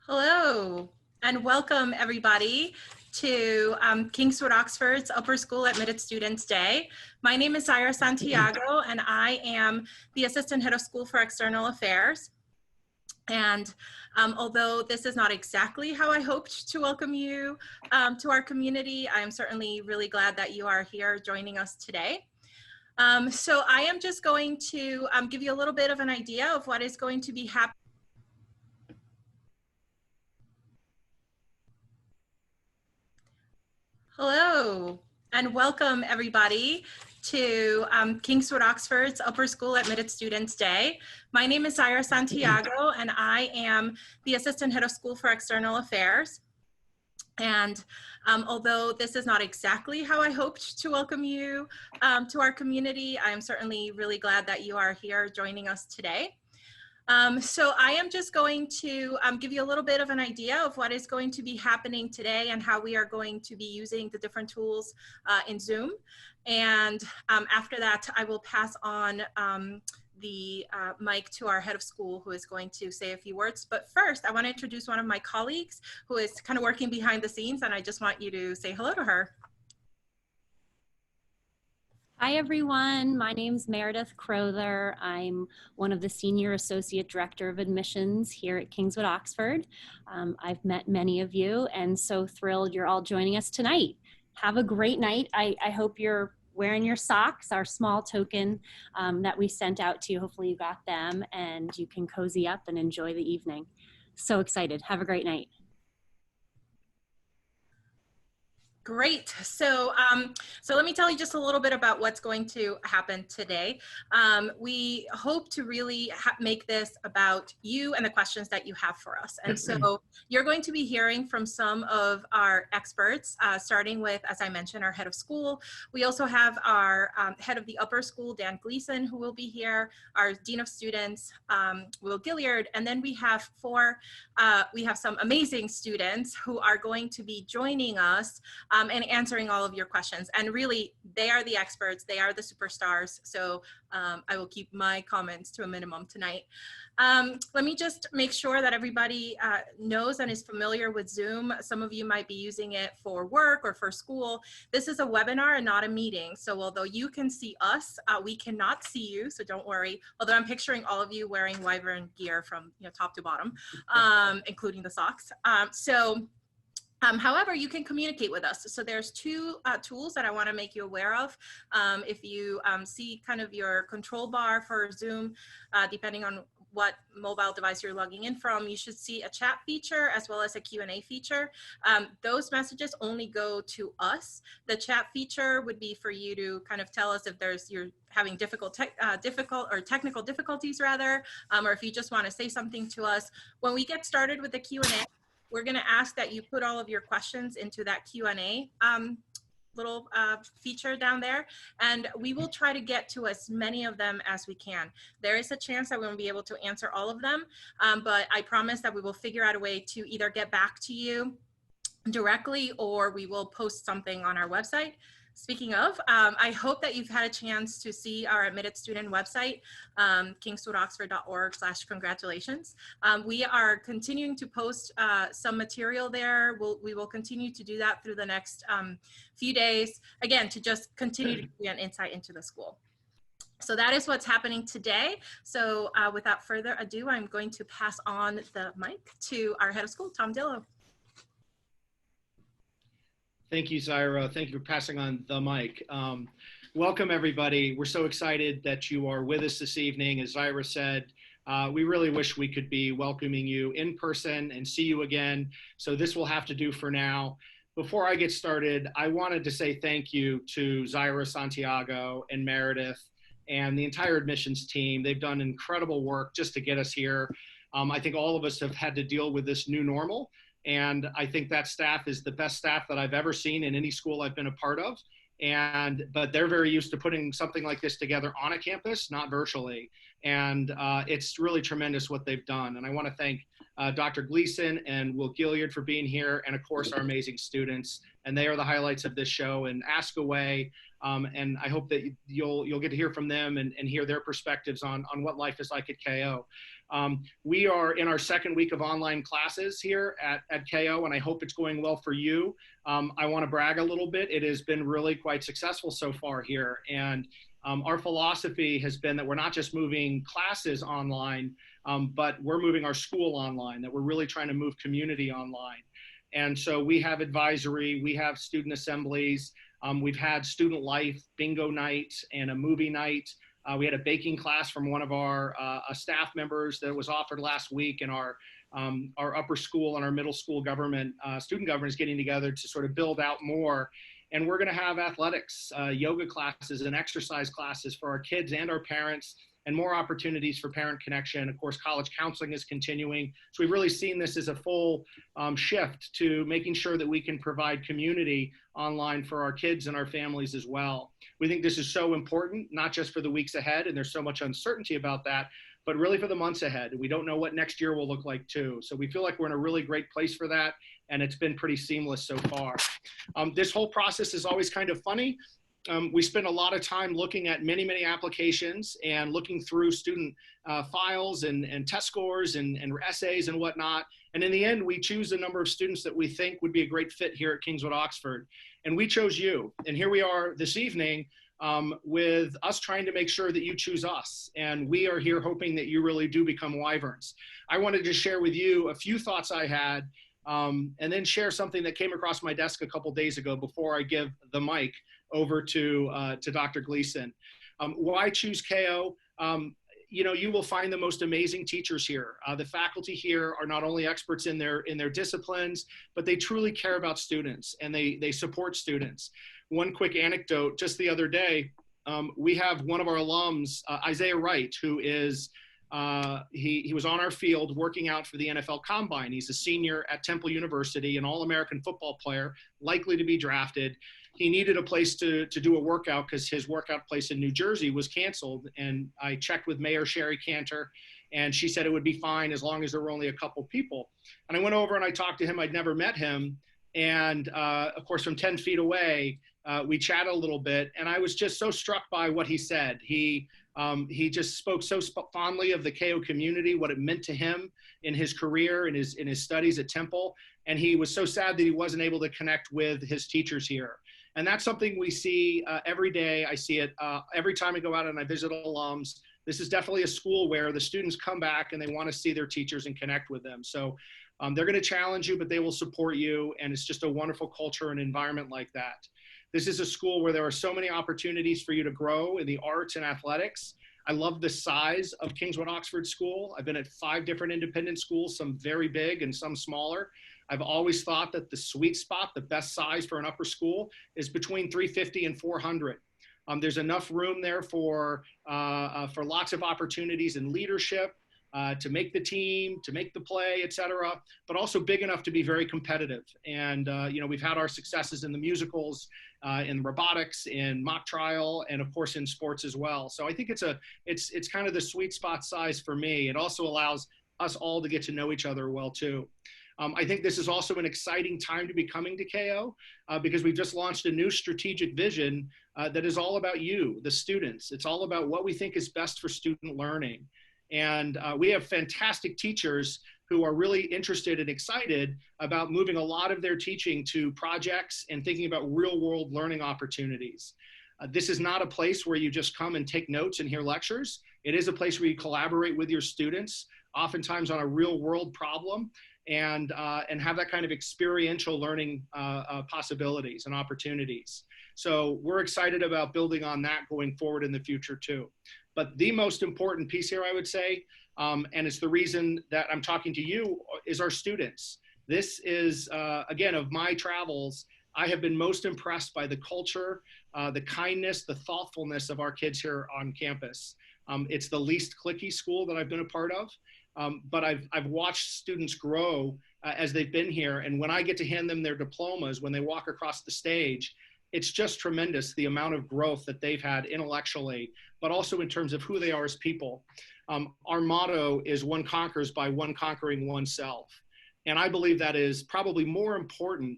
Hello, and welcome everybody to Kingswood Oxford's Upper School Admitted Students Day. My name is Zaira Santiago, and I am the Assistant Head of School for External Affairs. And although this is not exactly how I hoped to welcome you to our community, I am certainly really glad that you are here joining us today. So I am just going to give you a little bit of an idea of what is going to be happening. Hello, and welcome everybody to Kingswood Oxford's Upper School Admitted Students Day. My name is Zaira Santiago, and I am the Assistant Head of School for External Affairs. And although this is not exactly how I hoped to welcome you to our community, I am certainly really glad that you are here joining us today. So I am just going to give you a little bit of an idea of what is going to be happening today and how we are going to be using the different tools in Zoom. And after that, I will pass on the mic to our head of school, who is going to say a few words. But first, I want to introduce one of my colleagues who is kind of working behind the scenes, and I just want you to say hello to her. Hi, everyone. My name's Meredith Crowther. I'm one of the Senior Associate Director of Admissions here at Kingswood Oxford. I've met many of you and so thrilled you're all joining us tonight. Have a great night. I hope you're wearing your socks, our small token that we sent out to you. Hopefully you got them and you can cozy up and enjoy the evening. So excited. Have a great night. Great. So let me tell you just a little bit about what's going to happen today. We hope to really make this about you and the questions that you have for us. And so you're going to be hearing from some of our experts, starting with, as I mentioned, our head of school. We also have our head of the upper school, Dan Gleason, who will be here, our dean of students, Will Gilliard, and then we have some amazing students who are going to be joining us and answering all of your questions. And really, they are the experts, they are the superstars. So I will keep my comments to a minimum tonight. Let me just make sure that everybody knows and is familiar with Zoom. Some of you might be using it for work or for school. This is a webinar and not a meeting. So although you can see us, we cannot see you, so don't worry. Although I'm picturing all of you wearing Wyvern gear from top to bottom, including the socks. However, you can communicate with us. So there's two tools that I want to make you aware of. If you see kind of your control bar for Zoom, depending on what mobile device you're logging in from, you should see a chat feature as well as a Q&A feature. Those messages only go to us. The chat feature would be for you to kind of tell us if you're having technical difficulties rather, or if you just want to say something to us. When we get started with the Q&A, we're going to ask that you put all of your questions into that Q&A little feature down there, and we will try to get to as many of them as we can. There is a chance that we won't be able to answer all of them, but I promise that we will figure out a way to either get back to you directly or we will post something on our website. Speaking of, I hope that you've had a chance to see our admitted student website, kingswoodoxford.org/congratulations. We are continuing to post some material there. We will continue to do that through the next few days, again, to just continue to give you an insight into the school. So that is what's happening today. So without further ado, I'm going to pass on the mic to our head of school, Tom Dillo. Thank you, Zaira. Thank you for passing on the mic. Welcome, everybody. We're so excited that you are with us this evening. As Zaira said, we really wish we could be welcoming you in person and see you again. So this will have to do for now. Before I get started, I wanted to say thank you to Zaira Santiago and Meredith and the entire admissions team. They've done incredible work just to get us here. I think all of us have had to deal with this new normal. And I think that staff is the best staff that I've ever seen in any school I've been a part of. But they're very used to putting something like this together on a campus, not virtually. And it's really tremendous what they've done. And I want to thank Dr. Gleason and Will Gilliard for being here, and of course our amazing students. And they are the highlights of this show. And ask away. And I hope that you'll get to hear from them and hear their perspectives on what life is like at KO. We are in our second week of online classes here at KO, and I hope it's going well for you. I want to brag a little bit. It has been really quite successful so far here. And our philosophy has been that we're not just moving classes online, but we're moving our school online, that we're really trying to move community online. And so we have advisory, we have student assemblies, we've had student life, bingo night, and a movie night. We had a baking class from one of our staff members that was offered last week, and our upper school and our middle school student government is getting together to sort of build out more. And we're going to have athletics, yoga classes, and exercise classes for our kids and our parents, and more opportunities for parent connection. Of course, college counseling is continuing. So we've really seen this as a full shift to making sure that we can provide community online for our kids and our families as well. We think this is so important, not just for the weeks ahead, and there's so much uncertainty about that, but really for the months ahead. We don't know what next year will look like too. So we feel like we're in a really great place for that, and it's been pretty seamless so far. This whole process is always kind of funny. We spend a lot of time looking at many applications and looking through student files and test scores and essays and whatnot. And in the end, we choose a number of students that we think would be a great fit here at Kingswood Oxford. And we chose you. And here we are this evening with us trying to make sure that you choose us. And we are here hoping that you really do become Wyverns. I wanted to share with you a few thoughts I had, and then share something that came across my desk a couple days ago before I give the mic over to Dr. Gleason. Why choose KO? You will find the most amazing teachers here. The faculty here are not only experts in their disciplines, but they truly care about students, and they support students. One quick anecdote, just the other day, we have one of our alums, Isaiah Wright, who is he was on our field working out for the NFL Combine. He's a senior at Temple University, an All-American football player, likely to be drafted. He needed a place to do a workout because his workout place in New Jersey was canceled. And I checked with Mayor Sherry Cantor, and she said it would be fine as long as there were only a couple people. And I went over and I talked to him. I'd never met him. And of course, from 10 feet away, we chatted a little bit, and I was just so struck by what he said. He just spoke so fondly of the KO community, what it meant to him in his career, in his studies at Temple. And he was so sad that he wasn't able to connect with his teachers here. And that's something we see every day. I see it every time I go out and I visit alums. This is definitely a school where the students come back and they want to see their teachers and connect with them. So they're going to challenge you, but they will support you. And it's just a wonderful culture and environment like that. This is a school where there are so many opportunities for you to grow in the arts and athletics. I love the size of Kingswood Oxford School. I've been at 5 different independent schools, some very big and some smaller. I've always thought that the sweet spot, the best size for an upper school, is between 350 and 400. There's enough room there for lots of opportunities in leadership, to make the team, to make the play, et cetera, but also big enough to be very competitive. And, we've had our successes in the musicals, in robotics, in mock trial, and of course in sports as well. So I think it's kind of the sweet spot size for me. It also allows us all to get to know each other well too. I think this is also an exciting time to be coming to KO because we've just launched a new strategic vision that is all about you, the students. It's all about what we think is best for student learning. And we have fantastic teachers who are really interested and excited about moving a lot of their teaching to projects and thinking about real world learning opportunities. This is not a place where you just come and take notes and hear lectures. It is a place where you collaborate with your students, oftentimes on a real world problem, and have that kind of experiential learning possibilities and opportunities. So we're excited about building on that going forward in the future too. But the most important piece here, I would say, and it's the reason that I'm talking to you, is our students. This is, again, of my travels, I have been most impressed by the culture, the kindness, the thoughtfulness of our kids here on campus. It's the least cliquey school that I've been a part of. But I've watched students grow as they've been here. And when I get to hand them their diplomas, when they walk across the stage, it's just tremendous, the amount of growth that they've had intellectually, but also in terms of who they are as people. Our motto is one conquers by one conquering oneself. And I believe that is probably more important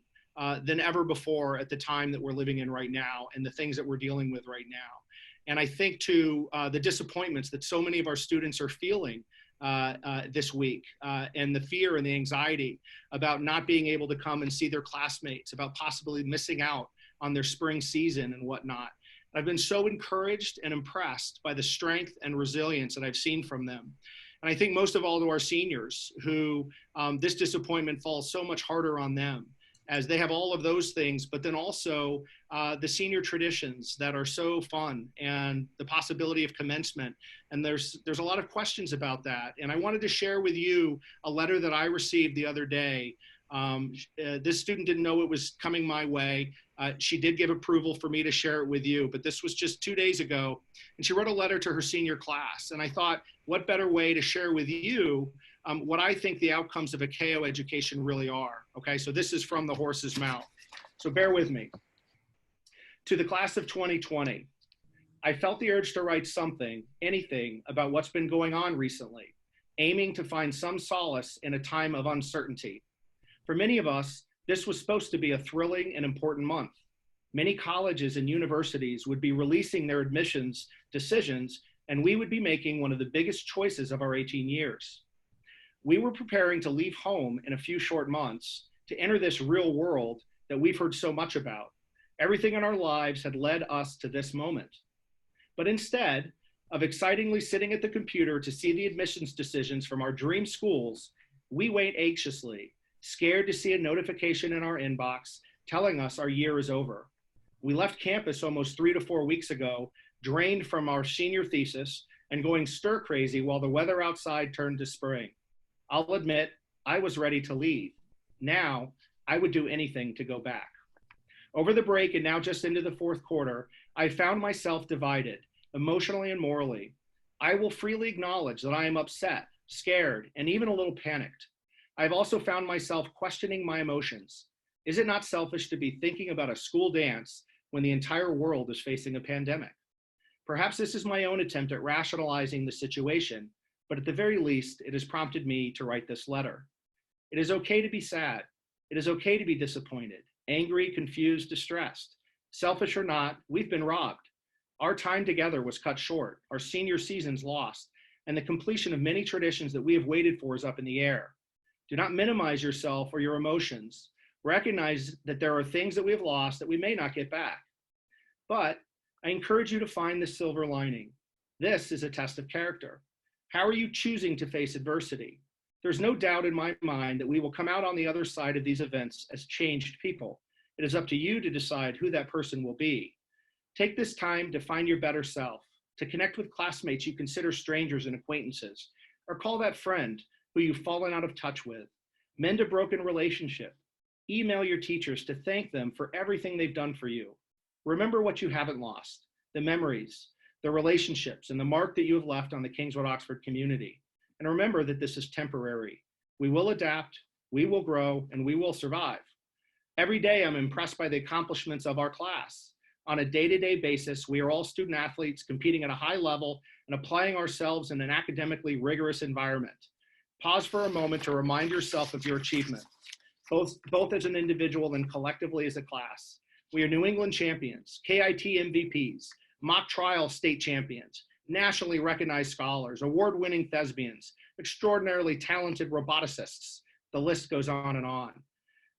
than ever before at the time that we're living in right now and the things that we're dealing with right now. And I think to the disappointments that so many of our students are feeling this week, and the fear and the anxiety about not being able to come and see their classmates, about possibly missing out on their spring season and whatnot. I've been so encouraged and impressed by the strength and resilience that I've seen from them. And I think most of all to our seniors who this disappointment falls so much harder on them, as they have all of those things, but then also the senior traditions that are so fun and the possibility of commencement. And there's a lot of questions about that. And I wanted to share with you a letter that I received the other day. This student didn't know it was coming my way. She did give approval for me to share it with you, but this was just 2 days ago. And she wrote a letter to her senior class. And I thought, what better way to share with you what I think the outcomes of a KO education really are. Okay, so this is from the horse's mouth. So bear with me. To the class of 2020, I felt the urge to write something, anything, about what's been going on recently, aiming to find some solace in a time of uncertainty. For many of us, this was supposed to be a thrilling and important month. Many colleges and universities would be releasing their admissions decisions, and we would be making one of the biggest choices of our 18 years. We were preparing to leave home in a few short months to enter this real world that we've heard so much about. Everything in our lives had led us to this moment. But instead of excitingly sitting at the computer to see the admissions decisions from our dream schools, we wait anxiously, scared to see a notification in our inbox telling us our year is over. We left campus almost 3 to 4 weeks ago, drained from our senior thesis and going stir crazy while the weather outside turned to spring. I'll admit, I was ready to leave. Now, I would do anything to go back. Over the break and now just into the fourth quarter, I found myself divided, emotionally and morally. I will freely acknowledge that I am upset, scared, and even a little panicked. I've also found myself questioning my emotions. Is it not selfish to be thinking about a school dance when the entire world is facing a pandemic? Perhaps this is my own attempt at rationalizing the situation, but at the very least, it has prompted me to write this letter. It is okay to be sad. It is okay to be disappointed, angry, confused, distressed. Selfish or not, we've been robbed. Our time together was cut short, our senior seasons lost, and the completion of many traditions that we have waited for is up in the air. Do not minimize yourself or your emotions. Recognize that there are things that we have lost that we may not get back. But I encourage you to find the silver lining. This is a test of character. How are you choosing to face adversity? There's no doubt in my mind that we will come out on the other side of these events as changed people. It is up to you to decide who that person will be. Take this time to find your better self, to connect with classmates you consider strangers and acquaintances, or call that friend who you've fallen out of touch with. Mend a broken relationship. Email your teachers to thank them for everything they've done for you. Remember what you haven't lost, the memories, the relationships, and the mark that you have left on the Kingswood-Oxford community. And remember that this is temporary. We will adapt, we will grow, and we will survive. Every day I'm impressed by the accomplishments of our class. On a day-to-day basis, we are all student athletes competing at a high level and applying ourselves in an academically rigorous environment. Pause for a moment to remind yourself of your achievement, both as an individual and collectively as a class. We are New England champions, KIT MVPs, mock trial state champions, nationally recognized scholars, award-winning thespians, extraordinarily talented roboticists. The list goes on and on.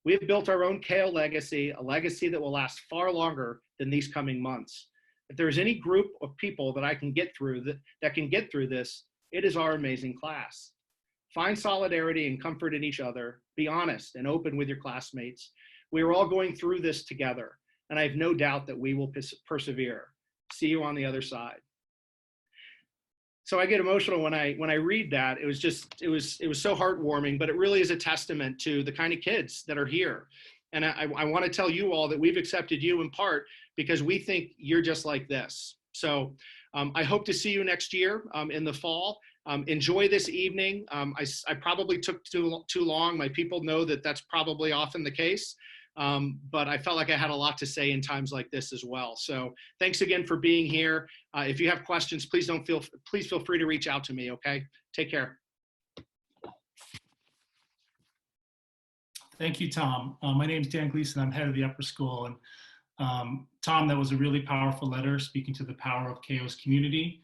We have built our own KO legacy, a legacy that will last far longer than these coming months. If there's any group of people that I can get through that can get through this, it is our amazing class. Find solidarity and comfort in each other. Be honest and open with your classmates. We are all going through this together, and I have no doubt that we will persevere. See you on the other side. So I get emotional when I read that. It was so heartwarming, but it really is a testament to the kind of kids that are here. And I want to tell you all that we've accepted you in part because we think you're just like this. So I hope to see you next year in the fall. Enjoy this evening. I probably took too long. My people know that that's probably often the case. But I felt like I had a lot to say in times like this as well. So thanks again for being here. If you have questions, please feel free to reach out to me, okay? Take care. Thank you, Tom. My name is Dan Gleason. I'm head of the upper school. And Tom, that was a really powerful letter speaking to the power of KO's community,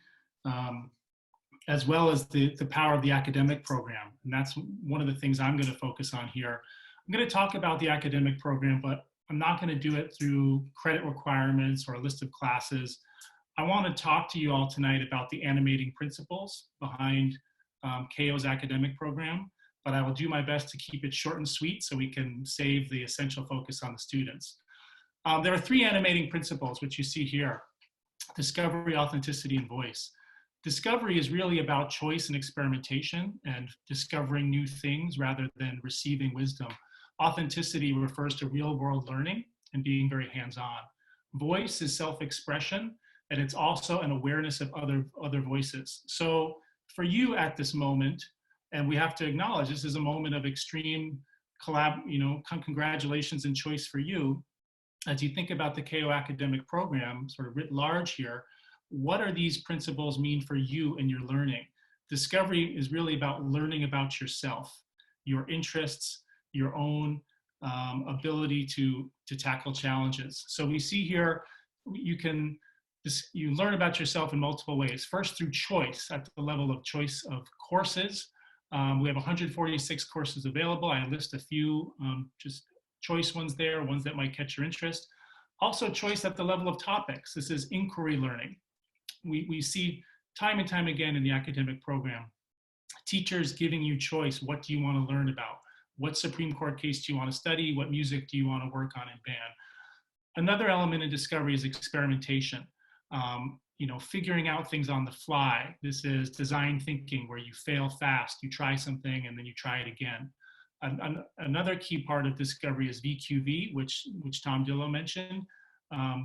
as well as the power of the academic program. And that's one of the things I'm going to focus on here. I'm going to talk about the academic program, but I'm not going to do it through credit requirements or a list of classes. I want to talk to you all tonight about the animating principles behind KO's academic program, but I will do my best to keep it short and sweet so we can save the essential focus on the students. There are three animating principles, which you see here: discovery, authenticity, and voice. Discovery is really about choice and experimentation and discovering new things rather than receiving wisdom. Authenticity refers to real world learning and being very hands-on. Voice is self-expression, and it's also an awareness of other voices. So for you at this moment, and we have to acknowledge this is a moment of extreme congratulations and choice for you. As you think about the KO academic program, sort of writ large here, what are these principles mean for you and your learning? Discovery is really about learning about yourself, your interests, your own ability to tackle challenges. So we see here, you learn about yourself in multiple ways. First, through choice, at the level of choice of courses. We have 146 courses available. I list a few just choice ones there, ones that might catch your interest. Also choice at the level of topics. This is inquiry learning. We see time and time again in the academic program, teachers giving you choice. What do you want to learn about? What Supreme Court case do you want to study? What music do you want to work on in band? Another element in discovery is experimentation. Figuring out things on the fly. This is design thinking, where you fail fast, you try something, and then you try it again. Another key part of discovery is VQV, which Tom Dillo mentioned.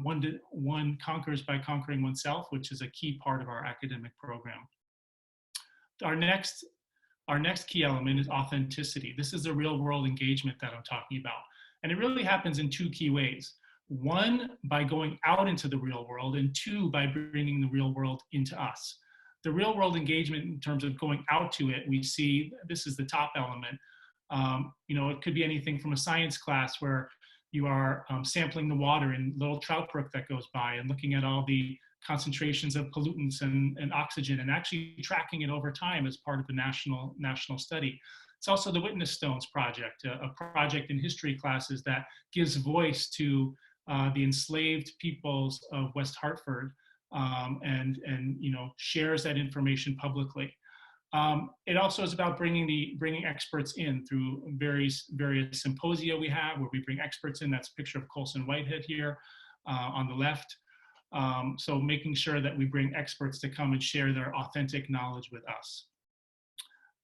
One conquers by conquering oneself, which is a key part of our academic program. Our next key element is authenticity. This is the real world engagement that I'm talking about. And it really happens in two key ways. One, by going out into the real world, and two, by bringing the real world into us. The real world engagement in terms of going out to it, we see, this is the top element. It could be anything from a science class where you are sampling the water in little trout brook that goes by and looking at all the concentrations of pollutants and oxygen and actually tracking it over time as part of the national study. It's also the Witness Stones Project, a project in history classes that gives voice to the enslaved peoples of West Hartford and shares that information publicly. It also is about bringing experts in through various symposia we have, where we bring experts in. That's a picture of Colson Whitehead here on the left. So making sure that we bring experts to come and share their authentic knowledge with us.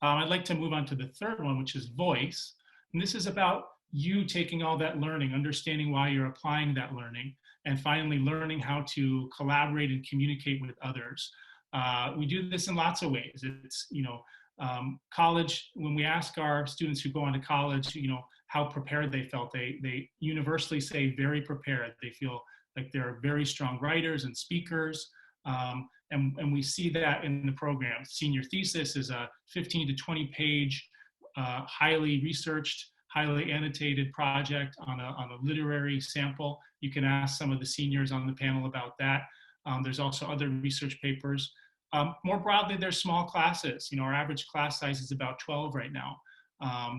I'd like to move on to the third one, which is voice. And this is about you taking all that learning, understanding why you're applying that learning, and finally learning how to collaborate and communicate with others. We do this in lots of ways. It's, college, when we ask our students who go on to college, how prepared they felt, they universally say very prepared. They feel like they're very strong writers and speakers. And we see that in the program. Senior thesis is a 15 to 20 page, highly researched, highly annotated project on a literary sample. You can ask some of the seniors on the panel about that. There's also other research papers. More broadly, there's small classes. Our average class size is about 12 right now.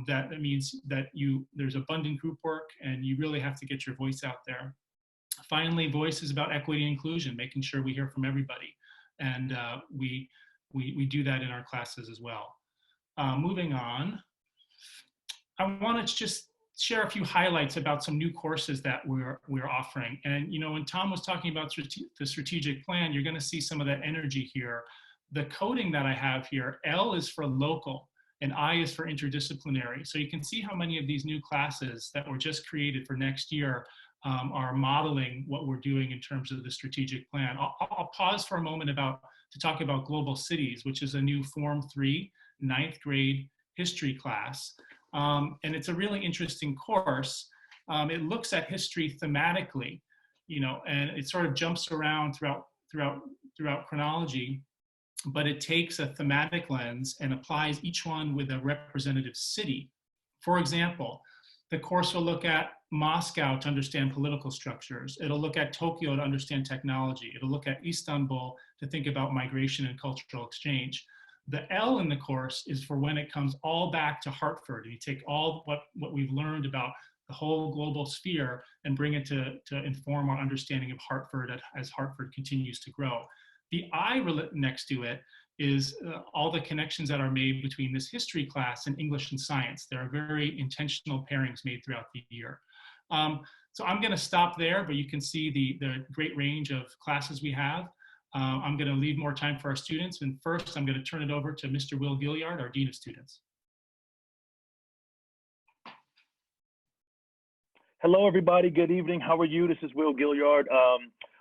That means that there's abundant group work, and you really have to get your voice out there. Finally, voice is about equity and inclusion, making sure we hear from everybody. And we do that in our classes as well. Moving on, I want to just share a few highlights about some new courses that we're offering. And when Tom was talking about the strategic plan, you're going to see some of that energy here. The coding that I have here, L is for local and I is for interdisciplinary. So you can see how many of these new classes that were just created for next year are modeling what we're doing in terms of the strategic plan. I'll pause for a moment to talk about Global Cities, which is a new Form 3 9th grade history class. And it's a really interesting course. It looks at history thematically, and it sort of jumps around throughout chronology, but it takes a thematic lens and applies each one with a representative city. For example, The course will look at Moscow to understand political structures. It'll look at Tokyo to understand technology. It'll look at Istanbul to think about migration and cultural exchange. The L in the course is for when it comes all back to Hartford, and you take all what we've learned about the whole global sphere and bring it to inform our understanding of Hartford as Hartford continues to grow. The I next to it is all the connections that are made between this history class and English and science. There are very intentional pairings made throughout the year. So I'm going to stop there, but you can see the great range of classes we have. I'm going to leave more time for our students. And first, I'm going to turn it over to Mr. Will Gilliard, our Dean of Students. Hello, everybody. Good evening. How are you? This is Will Gilliard,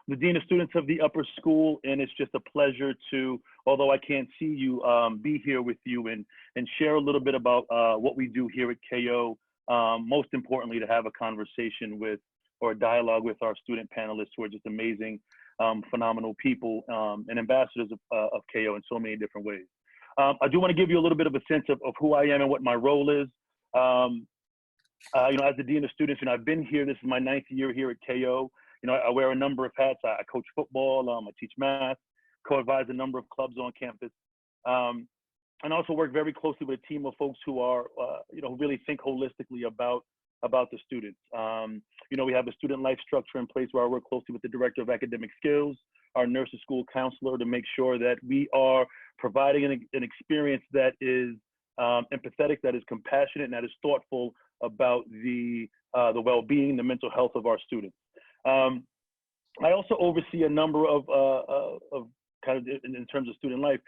the Dean of Students of the Upper School, and it's just a pleasure to, although I can't see you, be here with you and share a little bit about what we do here at KO. Most importantly, to have a conversation with or a dialogue with our student panelists who are just amazing, phenomenal people and ambassadors of KO in so many different ways. I do want to give you a little bit of a sense of who I am and what my role is. As the Dean of Students, I've been here, this is my 9th year here at KO. I wear a number of hats. I coach football, I teach math, co-advise a number of clubs on campus, and also work very closely with a team of folks who are, who really think holistically about the students. We have a student life structure in place where I work closely with the Director of Academic Skills, our nurses school counselor, to make sure that we are providing an experience that is empathetic, that is compassionate, and that is thoughtful about the well-being, the mental health of our students. I also oversee a number of kind of in terms of student life,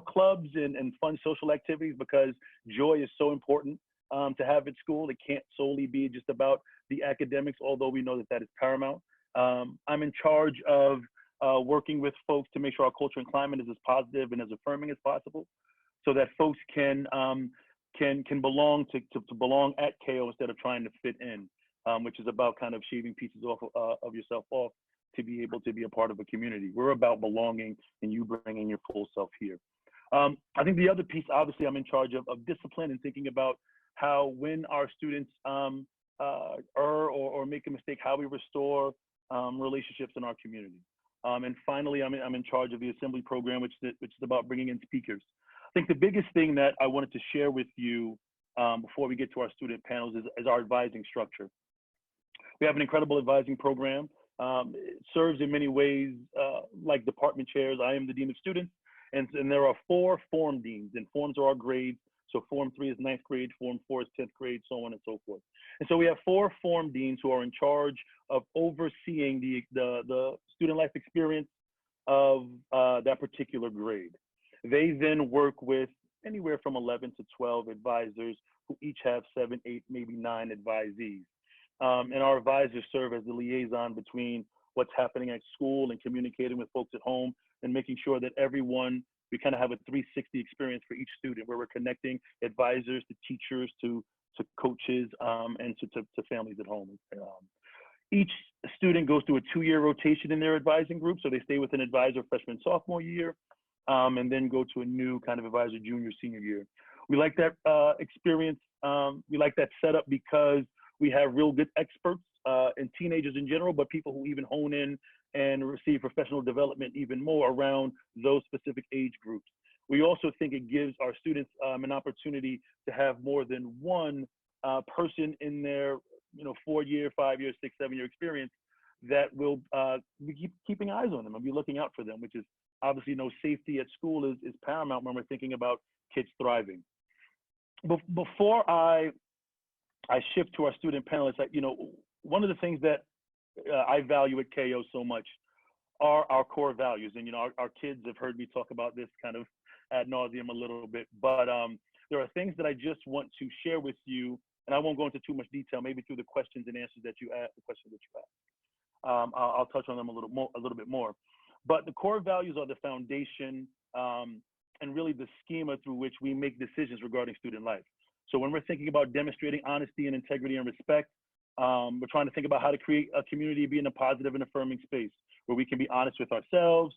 clubs and fun social activities, because joy is so important to have at school. It can't solely be just about the academics, although we know that is paramount. I'm in charge of working with folks to make sure our culture and climate is as positive and as affirming as possible, so that folks can belong to belong at KO instead of trying to fit in, which is about kind of shaving pieces off of yourself off to be able to be a part of a community. We're about belonging and you bringing your full self here. I think the other piece, obviously, I'm in charge of discipline and thinking about how, when our students err or make a mistake, how we restore relationships in our community. And finally, I'm in charge of the assembly program, which is about bringing in speakers. I think the biggest thing that I wanted to share with you before we get to our student panels is our advising structure. We have an incredible advising program. It serves in many ways like department chairs. I am the Dean of Students, and there are 4 form deans, and forms are our grades. So Form 3 is 9th grade, Form 4 is 10th grade, so on and so forth. And so we have 4 form deans who are in charge of overseeing the student life experience of that particular grade. They then work with anywhere from 11 to 12 advisors who each have 7, 8, maybe 9 advisees. And our advisors serve as the liaison between what's happening at school and communicating with folks at home and making sure that we kind of have a 360 experience for each student, where we're connecting advisors to teachers, to coaches, and to families at home. Each student goes through a 2-year rotation in their advising group. So they stay with an advisor freshman, sophomore year, and then go to a new kind of advisor junior, senior year. We like that experience. We like that setup because we have real good experts and teenagers in general, but people who even hone in and receive professional development even more around those specific age groups. We also think it gives our students an opportunity to have more than one person in their 4-year, 5-year, 6, 7-year experience that will be keeping eyes on them and be looking out for them, which is obviously, safety at school is paramount when we're thinking about kids thriving. Before I shift to our student panelists, one of the things that I value at KO so much are our core values. And, our kids have heard me talk about this kind of ad nauseum a little bit, but there are things that I just want to share with you, and I won't go into too much detail, maybe through the questions and answers that you asked, I'll touch on them a little bit more. But the core values are the foundation and really the schema through which we make decisions regarding student life. So when we're thinking about demonstrating honesty and integrity and respect, we're trying to think about how to create a community, be in a positive and affirming space where we can be honest with ourselves,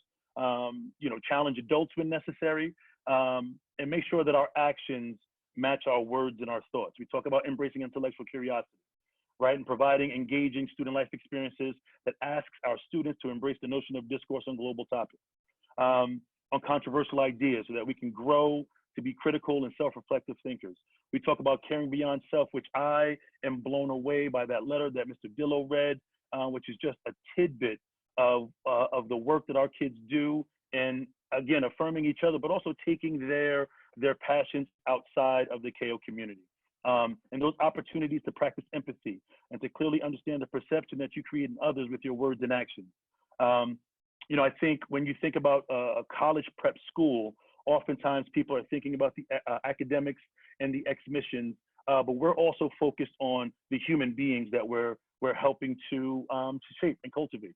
challenge adults when necessary, and make sure that our actions match our words and our thoughts. We talk about embracing intellectual curiosity. right? And providing engaging student life experiences that asks our students to embrace the notion of discourse on global topics, on controversial ideas so that we can grow to be critical and self-reflective thinkers. We talk about caring beyond self, which I am blown away by that letter that Mr. Dillow read, which is just a tidbit of the work that our kids do, and again, affirming each other, but also taking their passions outside of the KO community. And those opportunities to practice empathy and to clearly understand the perception that you create in others with your words and actions. You know, I think when you think about a college prep school, oftentimes people are thinking about the academics and the exmissions, but we're also focused on the human beings that we're helping to shape and cultivate.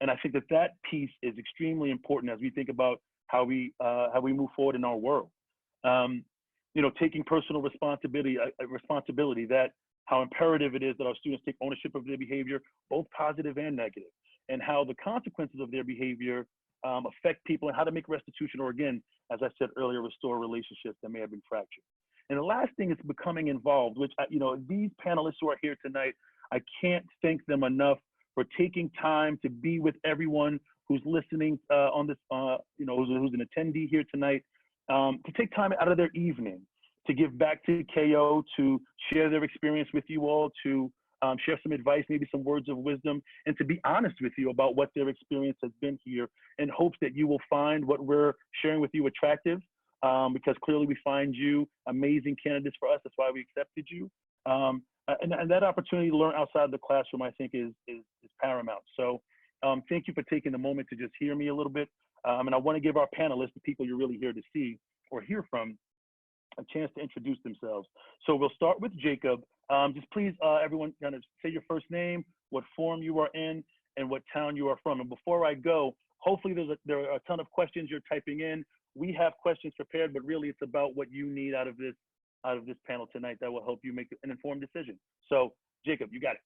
And I think that piece is extremely important as we think about how we move forward in our world. You know, taking personal responsibility, that how imperative it is that our students take ownership of their behavior, both positive and negative, and how the consequences of their behavior affect people, and how to make restitution, or again, as I said earlier, restore relationships that may have been fractured. And the last thing is becoming involved, which, you know, these panelists who are here tonight, I can't thank them enough for taking time to be with everyone who's listening on this, you know, who's an attendee here tonight, to take time out of their evening to give back to KO, to share their experience with you all, to share some advice, maybe some words of wisdom, and to be honest with you about what their experience has been here, in hopes that you will find what we're sharing with you attractive, because clearly we find you amazing candidates for us. That's why we accepted you. And that opportunity to learn outside the classroom, I think, is paramount. So thank you for taking the moment to just hear me a little bit. And I want to give our panelists, the people you're really here to see or hear from, a chance to introduce themselves. So we'll start with Jacob. Just please, everyone, kind of say your first name, what form you are in, and what town you are from. And before I go, hopefully there are a ton of questions you're typing in. We have questions prepared, but really it's about what you need out of this panel tonight that will help you make an informed decision. So Jacob, you got it.